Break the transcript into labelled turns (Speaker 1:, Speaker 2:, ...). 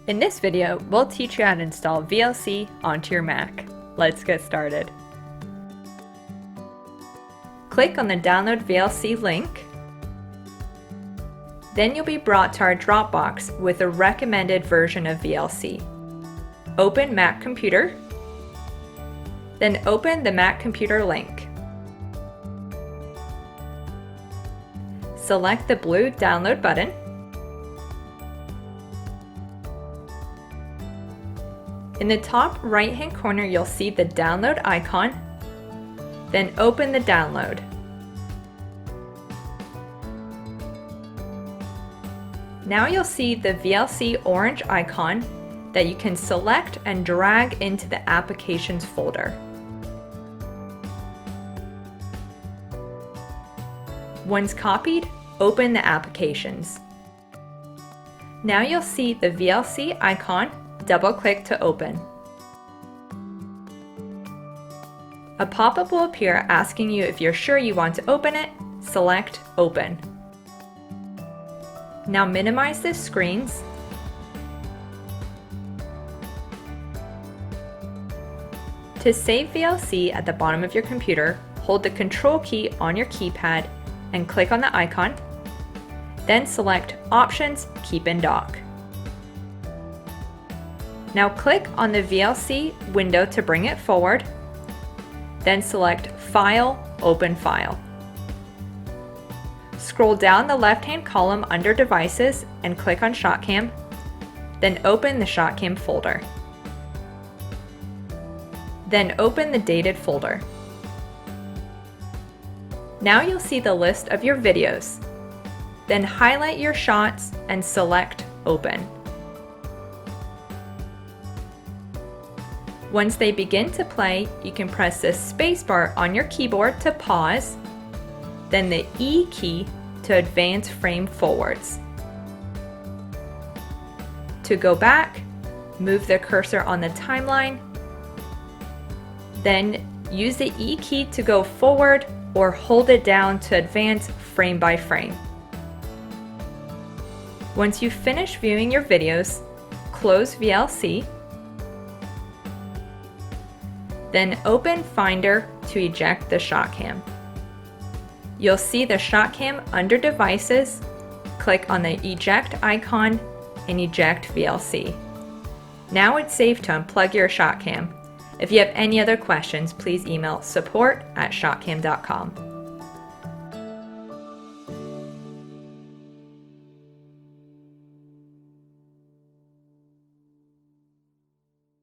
Speaker 1: In this video, we'll teach you how to install VLC onto your Mac. Let's get started. Click on the Download VLC link. Then you'll be brought to our Dropbox with a recommended version of VLC. Open Mac Computer. Then open the Mac Computer link. Select the blue Download button. In the top right-hand corner, you'll see the download icon. Then open the download. Now you'll see the VLC orange icon that you can select and drag into the Applications folder. Once copied, open the Applications. Now you'll see the VLC icon. Double-click to open. A pop-up will appear asking you if you're sure you want to open it. Select Open. Now minimize the screens. To save VLC at the bottom of your computer, hold the Control key on your keypad and click on the icon. Then select Options, Keep in Dock. Now click on the VLC window to bring it forward, then select File, Open File. Scroll down the left-hand column under Devices and click on ShotCam, then open the ShotCam folder. Then open the Dated folder. Now you'll see the list of your videos. Then highlight your shots and select Open. Once they begin to play, you can press the spacebar on your keyboard to pause, then the E key to advance frame forwards. To go back, move the cursor on the timeline, then use the E key to go forward or hold it down to advance frame by frame. Once you finish viewing your videos, close VLC. Then open Finder to eject the ShotCam. You'll see the ShotCam under Devices. Click on the Eject icon and eject VLC. Now it's safe to unplug your ShotCam. If you have any other questions, please email support@shotcam.com.